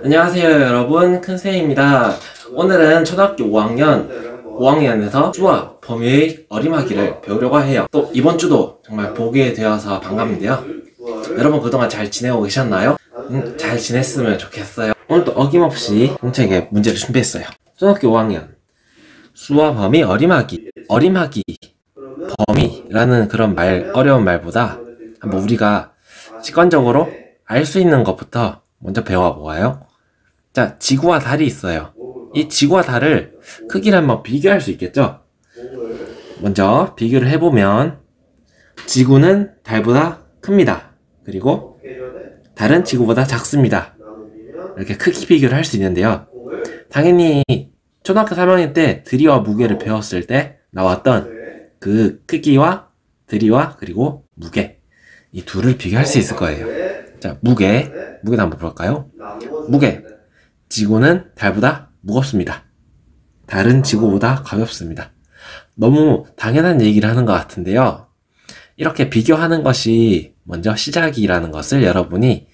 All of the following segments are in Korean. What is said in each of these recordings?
안녕하세요 여러분, 큰쌤입니다. 오늘은 초등학교 5학년에서 수와 범위의 어림하기를 배우려고 해요. 또 이번 주도 정말 보게 되어서 반갑는데요. 여러분 그동안 잘 지내고 계셨나요? 잘 지냈으면 좋겠어요. 오늘도 어김없이 공책에 문제를 준비했어요. 초등학교 5학년 수와 범위 어림하기, 범위라는 그런 어려운 말보다 한번 우리가 직관적으로 알 수 있는 것부터 먼저 배워보아요. 자, 지구와 달이 있어요. 이 지구와 달을 크기를 한번 비교할 수 있겠죠? 먼저 비교를 해보면 지구는 달보다 큽니다. 그리고 달은 지구보다 작습니다. 이렇게 크기 비교를 할 수 있는데요. 당연히 초등학교 3학년 때 들이와 무게를 배웠을 때 나왔던 그 크기와 들이와 그리고 무게, 이 둘을 비교할 수 있을 거예요. 자, 무게도 한번 볼까요? 무게, 지구는 달보다 무겁습니다. 달은 지구보다 가볍습니다. 너무 당연한 얘기를 하는 것 같은데요. 이렇게 비교하는 것이 먼저 시작이라는 것을 여러분이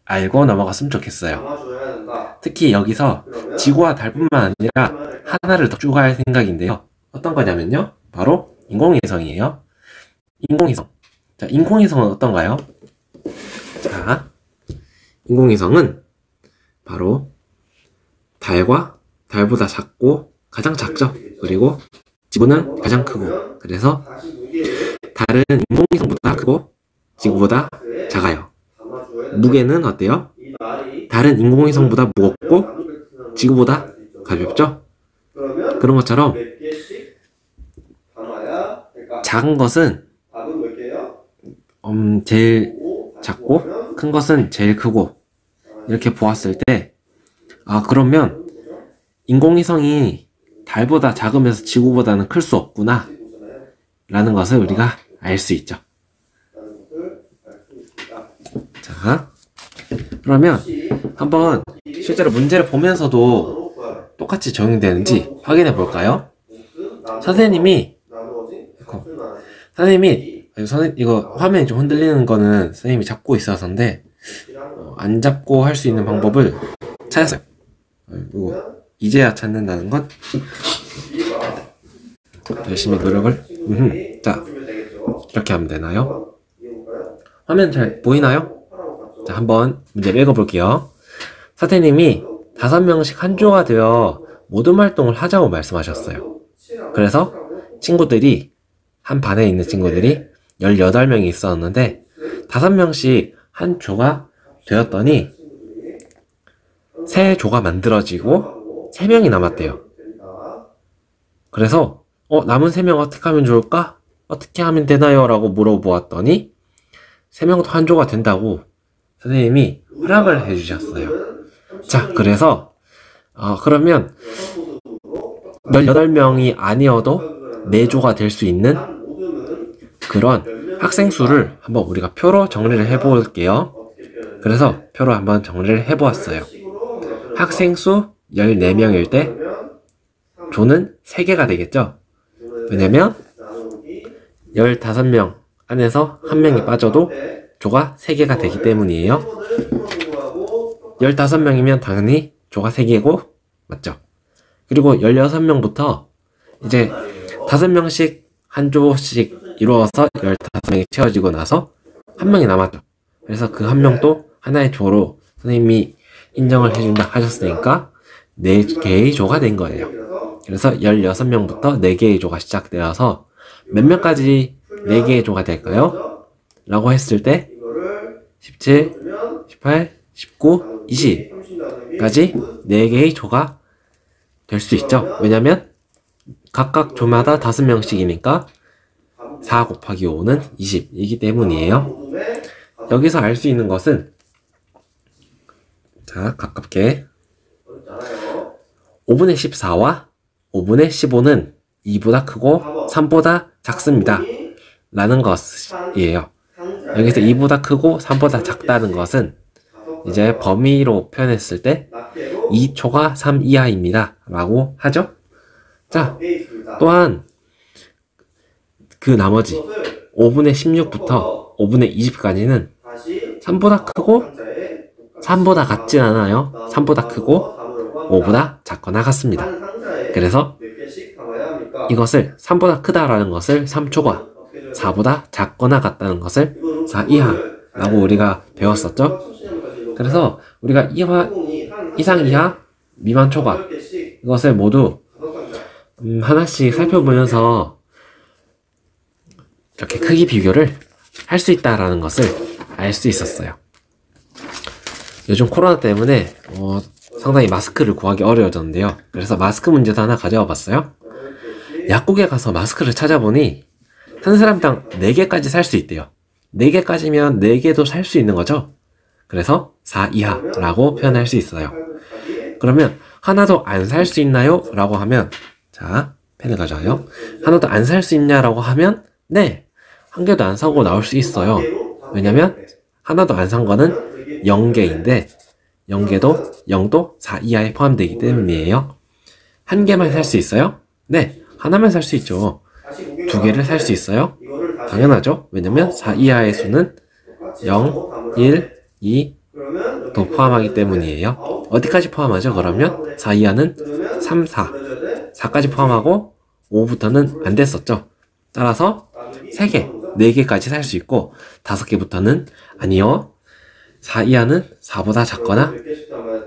알고 넘어갔으면 좋겠어요. 특히 여기서 지구와 달뿐만 아니라 하나를 더 추가할 생각인데요. 어떤 거냐면요, 바로 인공위성이에요. 인공위성. 자, 인공위성은 어떤가요? 자, 인공위성은 바로 달보다 작고 가장 작죠. 그리고 지구는 가장 크고, 그래서 달은 인공위성보다 크고 지구보다 작아요. 무게는 어때요? 달은 인공위성보다 무겁고 지구보다 가볍죠? 그런 것처럼 작은 것은 제일 작고 큰 것은 제일 크고, 이렇게 보았을 때 그러면 인공위성이 달보다 작으면서 지구보다는 클 수 없구나 라는 것을 우리가 알 수 있죠. 자, 그러면 한번 실제로 문제를 보면서도 똑같이 적용되는지 확인해 볼까요? 선생님이 이거 화면이 좀 흔들리는 거는 선생님이 잡고 있어서인데, 안 잡고 할 수 있는 방법을 찾았어요. 이제야 찾는다는 건 열심히 노력을. 자, 이렇게 하면 되나요? 화면 잘 보이나요? 자, 한번 문제를 읽어볼게요. 선생님이 5명씩 한 조가 되어 모둠 활동을 하자고 말씀하셨어요. 그래서 한 반에 있는 친구들이 18명이 있었는데 5명씩 한 조가 되었더니 3조가 만들어지고 3명이 남았대요. 그래서 남은 3명 어떻게 하면 좋을까? 어떻게 하면 되나요? 라고 물어보았더니 3명도 한 조가 된다고 선생님이 허락을 해주셨어요. 자, 그래서 그러면 18명이 아니어도 4조가 될 수 있는 그런 학생 수를 한번 우리가 표로 정리를 해볼게요. 그래서 표로 한번 정리를 해보았어요. 학생 수 14명일 때 조는 3개가 되겠죠? 왜냐면 15명 안에서 1명이 빠져도 조가 3개가 되기 때문이에요. 15명이면 당연히 조가 3개고, 맞죠? 그리고 16명부터 이제 5명씩 한 조씩 이루어서 15명이 채워지고 나서 1명이 남았죠. 그래서 그 1명도 하나의 조로 선생님이 인정을 해준다 하셨으니까 4개의 조가 된 거예요. 그래서 16명부터 4개의 조가 시작되어서 몇 명까지 4개의 조가 될까요? 라고 했을 때 17, 18, 19, 20까지 4개의 조가 될 수 있죠. 왜냐면 각각 조마다 5명씩이니까 4 곱하기 5는 20이기 때문이에요. 여기서 알 수 있는 것은, 자, 가깝게 5분의 14와 5분의 15는 2보다 크고 3보다 작습니다 라는 것이에요. 여기서 2보다 크고 3보다 작다는 것은 이제 범위로 표현했을 때 2초가 3 이하입니다 라고 하죠. 자, 또한 그 나머지 5분의 16부터 5분의 20까지는 3보다 크고 3보다 같진 않아요. 3보다 크고 5보다 작거나 같습니다. 그래서 이것을 3보다 크다라는 것을 3초과, 4보다 작거나 같다는 것을 4 이하라고 우리가 배웠었죠. 그래서 우리가 이상, 이하, 미만, 초과 이것을 모두 하나씩 살펴보면서 이렇게 크기 비교를 할 수 있다라는 것을 알 수 있었어요. 요즘 코로나 때문에 상당히 마스크를 구하기 어려워졌는데요. 그래서 마스크 문제도 하나 가져와 봤어요. 약국에 가서 마스크를 찾아보니 한 사람당 4개까지 살 수 있대요. 4개까지면 4개도 살 수 있는 거죠. 그래서 4 이하라고 표현할 수 있어요. 그러면 하나도 안 살 수 있나요? 라고 하면, 자, 펜을 가져와요. 하나도 안 살 수 있냐라고 하면, 네, 한 개도 안 사고 나올 수 있어요. 왜냐면 하나도 안 산 거는 0개인데 0도 4 이하에 포함되기 때문이에요. 한 개만 살 수 있어요? 네, 하나만 살 수 있죠. 2개를 살 수 있어요? 당연하죠. 왜냐면 4 이하의 수는 0, 1, 2도 포함하기 때문이에요. 어디까지 포함하죠? 그러면 4 이하는 3, 4까지 포함하고 5부터는 안 됐었죠. 따라서 3개, 4개까지 살 수 있고 5개부터는 아니요. 4 이하는 4보다 작거나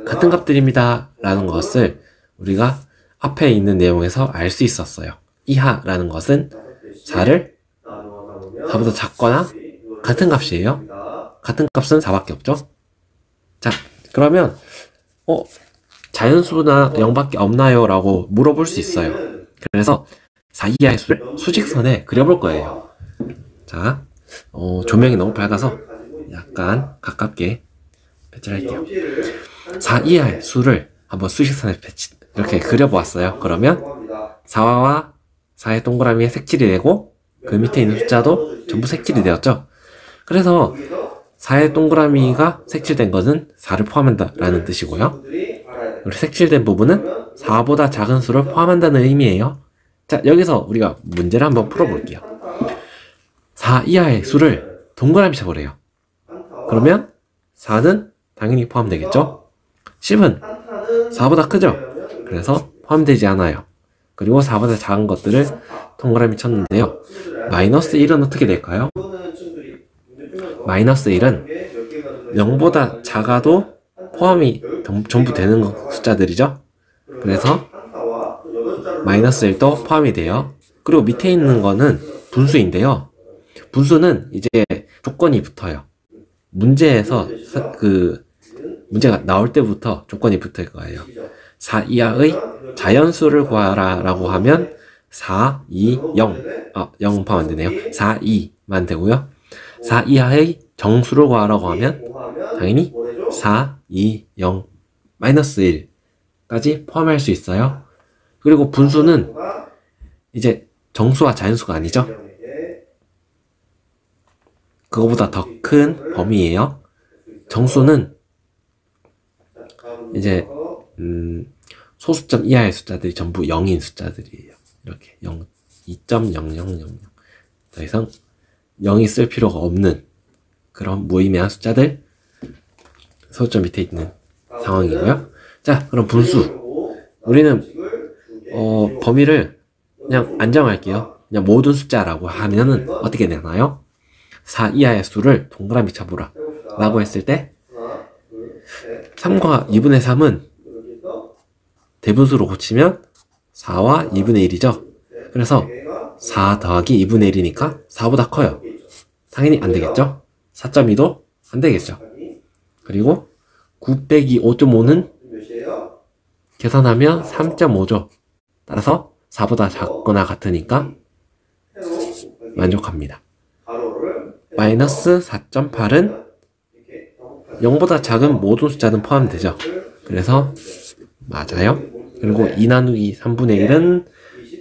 같은 값들입니다 라는 것을 우리가 앞에 있는 내용에서 알 수 있었어요. 이하라는 것은 4를 4보다 작거나 같은 값이에요. 같은 값은 4밖에 없죠. 자, 그러면 자연수나 0밖에 없나요? 라고 물어볼 수 있어요. 그래서 4 이하의 수를 수직선에 그려볼 거예요. 자, 조명이 너무 밝아서 약간 가깝게 배치를 할게요. 4 이하의 수를 한번 수직선에 이렇게 그려보았어요. 그러면 4와 4의 동그라미에 색칠이 되고 그 밑에 있는 숫자도 전부 색칠이 되었죠. 그래서 4의 동그라미가 색칠된 것은 4를 포함한다라는 뜻이고요. 그리고 색칠된 부분은 4보다 작은 수를 포함한다는 의미예요. 자, 여기서 우리가 문제를 한번 풀어볼게요. 4 이하의 수를 동그라미 쳐보래요. 그러면 4는 당연히 포함되겠죠? 10은 4보다 크죠? 그래서 포함되지 않아요. 그리고 4보다 작은 것들을 동그라미 쳤는데요. 마이너스 1은 어떻게 될까요? 마이너스 1은 0보다 작아도 포함이 전부 되는 숫자들이죠? 그래서 마이너스 1도 포함이 돼요. 그리고 밑에 있는 거는 분수인데요. 분수는 이제 조건이 붙어요. 문제에서 문제가 나올 때부터 조건이 붙을 거예요. 4 이하의 자연수를 구하라 라고 하면 4, 2, 0 0 포함 안 되네요. 4, 2만 되고요. 4 이하의 정수를 구하라고 하면 당연히 4, 2, 0, 마이너스 1까지 포함할 수 있어요. 그리고 분수는 이제 정수와 자연수가 아니죠. 그거보다 더 큰 범위예요. 정수는 이제 소수점 이하의 숫자들이 전부 0인 숫자들이에요. 이렇게 0, 2.0000. 더 이상 0이 쓸 필요가 없는 그런 무의미한 숫자들 소수점 밑에 있는 상황이고요. 자, 그럼 분수. 우리는 범위를 그냥 안 정할게요. 그냥 모든 숫자라고 하면은 어떻게 되나요? 4 이하의 수를 동그라미 쳐보라 라고 했을 때 3과 2분의 3은 대분수로 고치면 4와 2분의 1이죠. 그래서 4 더하기 2분의 1이니까 4보다 커요. 당연히 안 되겠죠? 4.2도 안 되겠죠. 그리고 9 빼기 5.5는 계산하면 3.5죠. 따라서 4보다 작거나 같으니까 만족합니다. 마이너스 4.8은 0보다 작은 모든 숫자는 포함되죠. 그래서 맞아요. 그리고 2 나누기 3분의 1은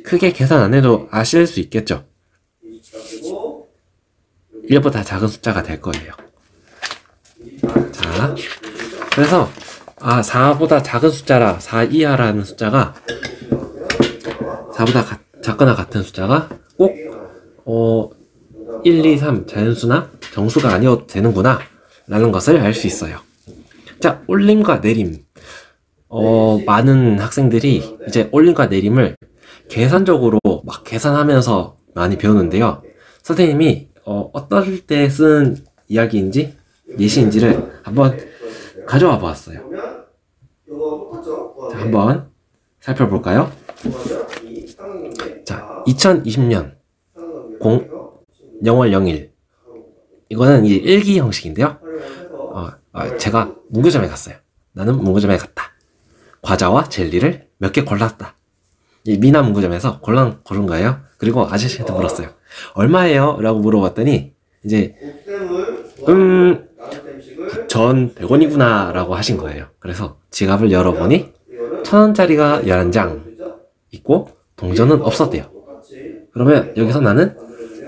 크게 계산 안 해도 아실 수 있겠죠. 1보다 작은 숫자가 될 거예요. 자, 그래서 4보다 작은 숫자라 4 이하라는 숫자가 4보다 작거나 같은 숫자가 꼭 1, 2, 3 자연수나 정수가 아니어도 되는구나 라는 것을 알 수 있어요. 자, 올림과 내림. 많은 학생들이 이제 올림과 내림을 계산적으로 막 계산하면서 많이 배우는데요. 선생님이 어떨 때 쓰는 이야기인지 예시인지를 한번 가져와 보았어요. 자, 한번 살펴볼까요? 자, 2020년 0월 0일. 이거는 이제 일기 형식인데요. 제가 문구점에 갔어요. 나는 문구점에 갔다. 과자와 젤리를 몇 개 골랐다. 이 미나 문구점에서 고른 거예요. 그리고 아저씨한테 물었어요. 얼마예요? 라고 물어봤더니 이제 9,100원이구나 라고 하신 거예요. 그래서 지갑을 열어보니 1,000원짜리가 11장 있고 동전은 없었대요. 그러면 여기서 나는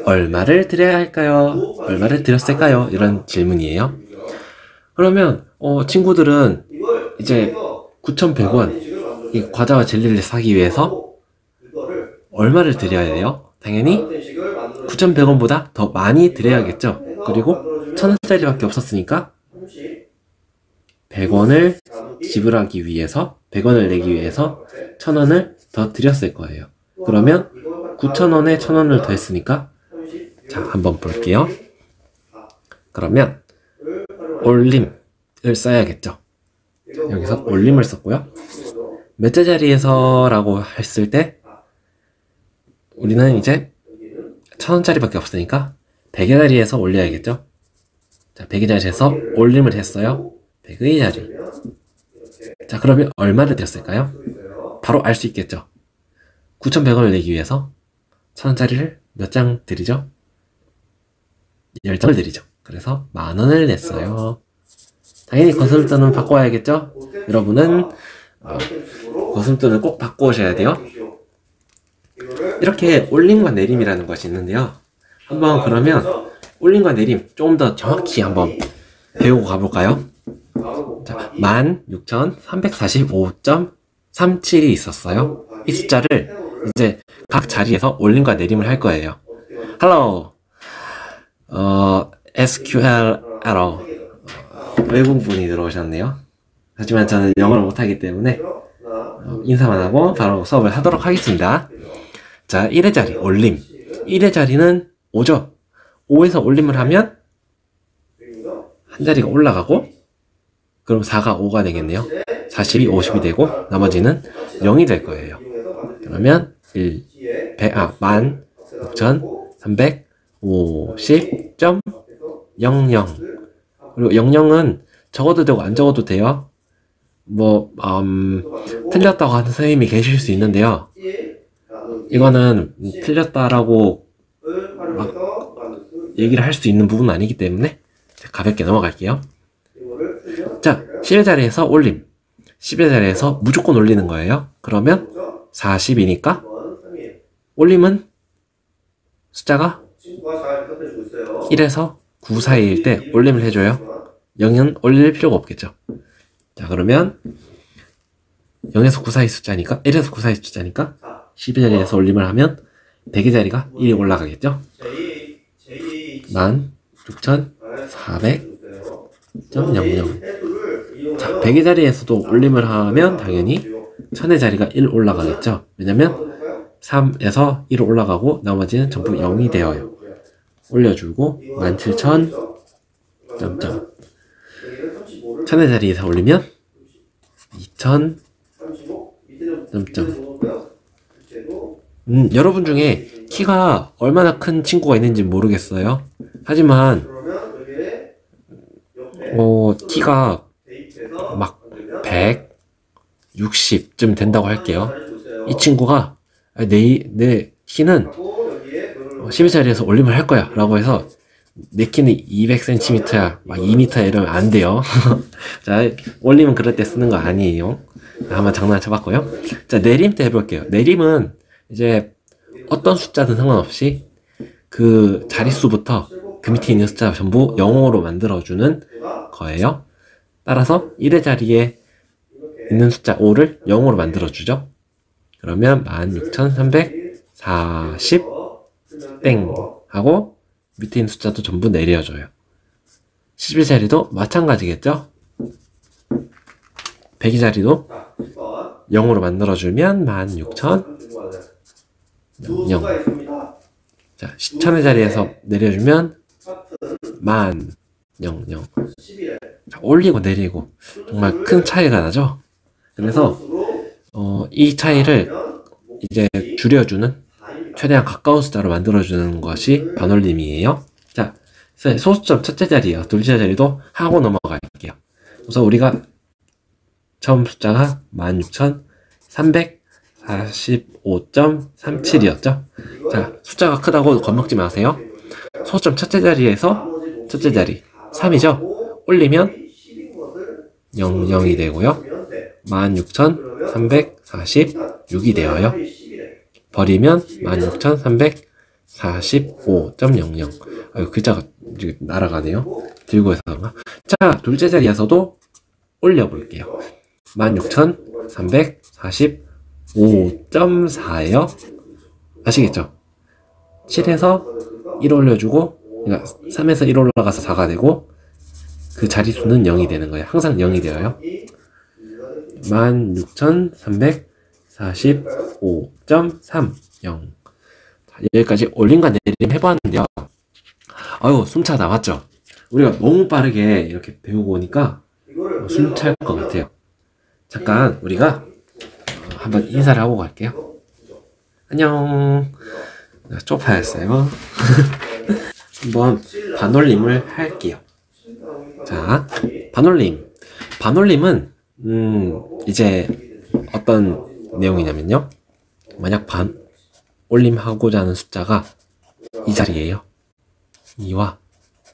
얼마를 드려야 할까요? 얼마를 드렸을까요? 이런 질문이에요. 그러면 친구들은 이제 9,100원 이 과자와 젤리를 사기 위해서 얼마를 드려야 돼요? 당연히 9,100원보다 더 많이 드려야겠죠. 그리고 1,000원짜리밖에 없었으니까 100원을 지불하기 위해서 100원을 내기 위해서 1,000원을 더 드렸을 거예요. 그러면 9,000원에 1,000원을 더했으니까 자, 한번 볼게요. 그러면 올림을 써야겠죠. 여기서 올림을 썼고요. 몇 자리에서 라고 했을 때 우리는 이제 1,000원짜리밖에 없으니까 100의 자리에서 올려야겠죠. 자, 100의 자리에서 올림을 했어요. 100의 자리. 자, 그러면 얼마를 드렸을까요? 바로 알 수 있겠죠. 9,100원을 내기 위해서 1,000원짜리를 몇 장 드리죠? 10장을 드리죠. 그래서 10,000원을 냈어요. 당연히 거스름돈은 바꿔야겠죠? 여러분은 거스름돈을 꼭 바꾸셔야 돼요. 이렇게 올림과 내림이라는 것이 있는데요. 한번 그러면 올림과 내림 조금 더 정확히 한번 배우고 가볼까요? 자, 16,345.37이 있었어요. 이 숫자를 이제 각 자리에서 올림과 내림을 할 거예요. Hello, SQL error. 외국분이 들어오셨네요. 하지만 저는 영어를 못하기 때문에 인사만 하고 바로 수업을 하도록 하겠습니다. 자, 1의 자리 올림. 1의 자리는 5죠. 5에서 올림을 하면 한 자리가 올라가고 그럼 4가 5가 되겠네요. 40이 50이 되고 나머지는 0이 될 거예요. 그러면 16,350.00 그리고 00은 적어도 되고 안 적어도 돼요. 틀렸다고 하는 선생님이 계실 수 있는데요. 이거는 틀렸다라고 막 얘기를 할 수 있는 부분은 아니기 때문에 가볍게 넘어갈게요. 자, 10의 자리에서 올림. 10의 자리에서 무조건 올리는 거예요. 그러면 40이니까 올림은 숫자가 1에서 9 사이일 때 올림을 해줘요. 0은 올릴 필요가 없겠죠. 자, 그러면 0에서 9 사이 숫자니까 1에서 9 사이 숫자니까 10의 자리에서 올림을 하면 100의 자리가 1이 올라가겠죠. 16,400.00 자, 100의 자리에서도 올림을 하면 당연히 1000의 자리가 1 올라가겠죠. 왜냐면 3에서 1 올라가고 나머지는 전부 0이 되어요. 올려주고 17,000 점점 1000의 자리에서 올리면 2000 점점 여러분 중에 키가 얼마나 큰 친구가 있는지 모르겠어요. 하지만 키가 막 160쯤 된다고 할게요. 이 친구가 내 키는 10의 자리에서 올림을 할 거야 라고 해서 내 키는 200cm야 막 2m야 이러면 안 돼요. 자, 올림은 그럴 때 쓰는 거 아니에요. 한번 장난을 쳐봤고요. 자, 내림 때 해볼게요. 내림은 이제 어떤 숫자든 상관없이 그 자릿수부터 그 밑에 있는 숫자 전부 0으로 만들어주는 거예요. 따라서 1의 자리에 있는 숫자 5를 0으로 만들어주죠. 그러면 16,340 땡 하고 밑에 있는 숫자도 전부 내려줘요. 10의 자리도 마찬가지겠죠. 100의 자리도 0으로 만들어주면 16,000 0. 자, 10,000의 자리에서 내려주면 10,000 0. 자, 올리고 내리고 정말 큰 차이가 나죠? 그래서 이 차이를 이제 줄여주는 최대한 가까운 숫자로 만들어주는 것이 반올림이에요. 자, 소수점 첫째 자리요. 둘째 자리도 하고 넘어갈게요. 우선 우리가 처음 숫자가 16,345.37이었죠. 자, 숫자가 크다고 겁먹지 마세요. 소수점 첫째 자리에서 첫째 자리 3이죠. 올리면 00이 되고요. 16,346이 되어요. 버리면 16,345.00. 글자가 날아가네요. 들고 해서 그런가? 자, 둘째 자리에서도 올려볼게요. 16,345.4예요. 아시겠죠? 7에서 1 올려주고, 그러니까 3에서 1 올라가서 4가 되고, 그 자리수는 0이 되는 거예요. 항상 0이 되어요. 16,345.30. 여기까지 올림과 내림 해봤는데요. 아유, 숨차다, 맞죠? 우리가 너무 빠르게 이렇게 배우고 오니까 숨찰 것 같아요. 잠깐, 우리가 한번 인사를 하고 갈게요. 안녕. 쪽파였어요. 한번 반올림을 할게요. 자, 반올림. 반올림은, 이제 어떤 내용이냐면요. 만약 올림하고자 하는 숫자가 이 자리예요. 2와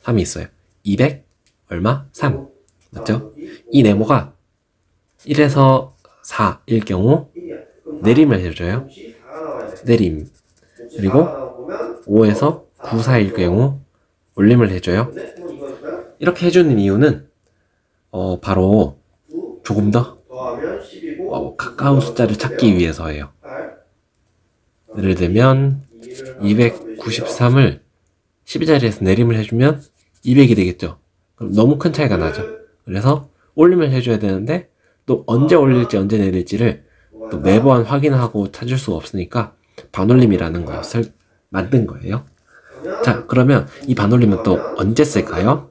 3이 있어요. 200 얼마? 3. 맞죠? 이 네모가 1에서 4일 경우 내림을 해줘요. 내림. 그리고 5에서 9, 4일 경우 올림을 해줘요. 이렇게 해주는 이유는 바로 조금 더 가까운 숫자를 찾기 위해서예요. 예를 들면 293을 12자리에서 내림을 해주면 200이 되겠죠. 그럼 너무 큰 차이가 나죠. 그래서 올림을 해줘야 되는데 또 언제 올릴지 언제 내릴지를 또 매번 확인하고 찾을 수가 없으니까 반올림이라는 것을 만든 거예요. 자, 그러면 이 반올림은 또 언제 쓸까요?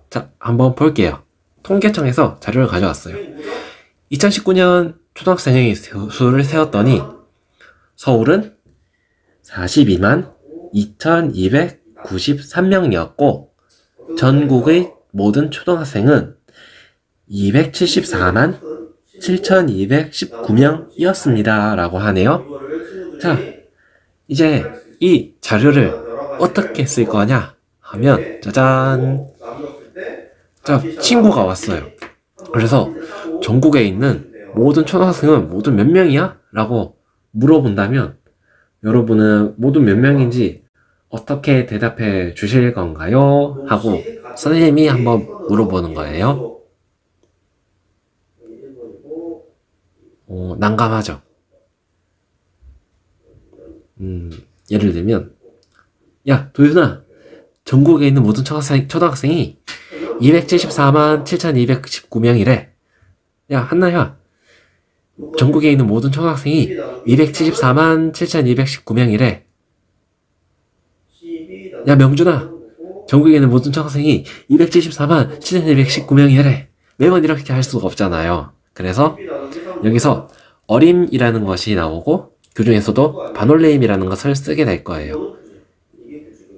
자, 한번 볼게요. 통계청에서 자료를 가져왔어요. 2019년 초등학생의 수를 세웠더니 서울은 42만 2,293명이었고 전국의 모든 초등학생은 274만 7,219명이었습니다. 라고 하네요. 자, 이제 이 자료를 어떻게 쓸 거냐 하면 짜잔. 자, 친구가 왔어요. 그래서 전국에 있는 모든 초등학생은 모두 몇 명이야? 라고 물어본다면 여러분은 모두 몇 명인지 어떻게 대답해 주실 건가요? 하고 선생님이 한번 물어보는 거예요. 난감하죠. 예를 들면 야, 도윤아, 전국에 있는 모든 초등학생이 274만 7,219명이래. 야, 한나야, 전국에 있는 모든 초등학생이 274만 7,219명이래. 야, 명준아, 전국에 있는 모든 초등학생이 274만 7,219명이래. 매번 이렇게 할 수가 없잖아요. 그래서 여기서 어림이라는 것이 나오고 그 중에서도 반올림이라는 것을 쓰게 될 거예요.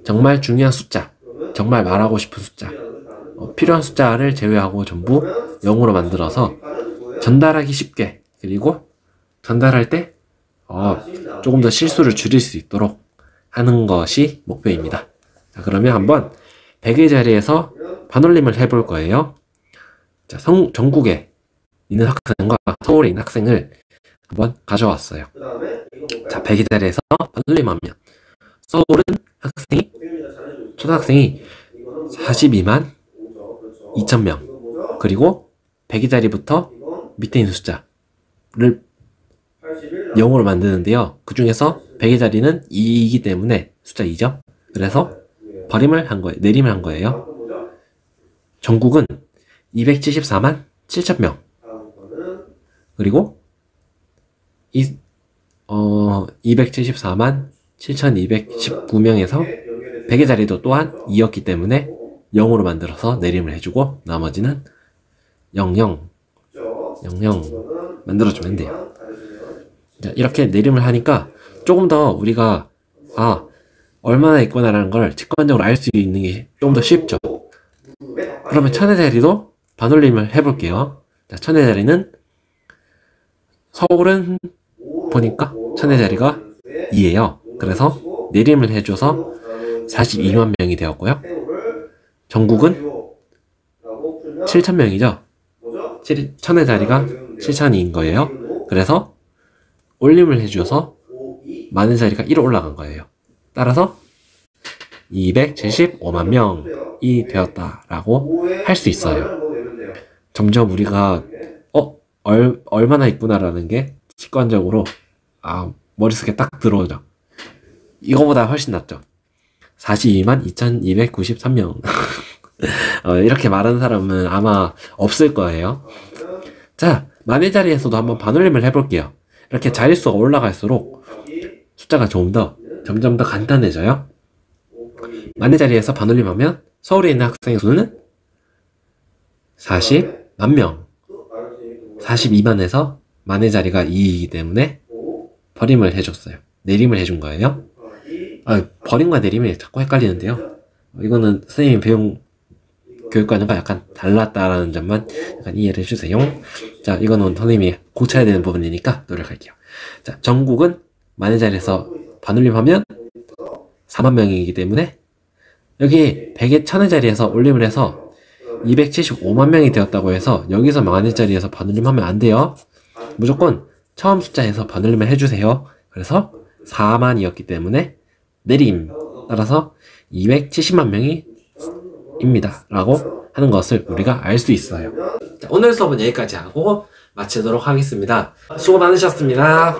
정말 중요한 숫자, 정말 말하고 싶은 숫자, 필요한 숫자를 제외하고 전부 0으로 만들어서 전달하기 쉽게, 그리고 전달할 때 조금 더 실수를 줄일 수 있도록 하는 것이 목표입니다. 자, 그러면 한번 100의 자리에서 반올림을 해볼 거예요. 자, 전국에 있는 학생과 서울에 있는 학생을 한번 가져왔어요. 자, 100의 자리에서 반올림하면 서울은 초등학생이 42만 2,000명, 그리고 100의 자리부터 밑에 있는 숫자를 0으로 만드는데요. 그 중에서 100의 자리는 2이기 때문에 숫자 2죠. 그래서 버림을 한 거예요. 내림을 한 거예요. 전국은 274만 7,000명. 그리고 274만 7,219명에서 100의 자리도 또한 2였기 때문에 0으로 만들어서 내림을 해주고 나머지는 00 만들어주면 돼요. 자, 이렇게 내림을 하니까 조금 더 우리가 얼마나 있구나라는 걸 직관적으로 알 수 있는 게 좀 더 쉽죠. 그러면 1000의 자리도 반올림을 해볼게요. 자, 1000의 자리는 서울은 보니까 1000의 자리가 2예요. 그래서 내림을 해줘서 42만 명이 되었고요. 전국은 7000명이죠. 1000의 자리가 7000인 거예요. 그래서 올림을 해줘서 많은 자리가 1로 올라간 거예요. 따라서 275만 명이 되었다라고 할 수 있어요. 점점 우리가 얼마나 있구나라는 게 직관적으로 머릿속에 딱 들어오죠. 이거보다 훨씬 낫죠. 42만 2293명 이렇게 말하는 사람은 아마 없을 거예요. 자, 만의 자리에서도 한번 반올림을 해볼게요. 이렇게 자릿수가 올라갈수록 숫자가 점점 더 간단해져요. 만의 자리에서 반올림하면 서울에 있는 학생의 수는 40만 명. 42만에서 만의 자리가 2이기 때문에 버림을 해줬어요. 내림을 해준 거예요. 버림과 내림이 자꾸 헷갈리는데요. 이거는 선생님이 배운 교육과정과 약간 달랐다라는 점만 약간 이해를 해주세요. 자, 이거는 선생님이 고쳐야 되는 부분이니까 노력할게요. 자, 전국은 만의 자리에서 반올림하면 4만 명이기 때문에 여기 100의 1000의 자리에서 올림을 해서 275만 명이 되었다고 해서 여기서 만의 자리에서 반올림하면 안 돼요. 무조건 처음 숫자에서 반올림을 해주세요. 그래서 4만이었기 때문에 내림 따라서 270만 명이 입니다 라고 하는 것을 우리가 알 수 있어요. 자, 오늘 수업은 여기까지 하고 마치도록 하겠습니다. 수고 많으셨습니다.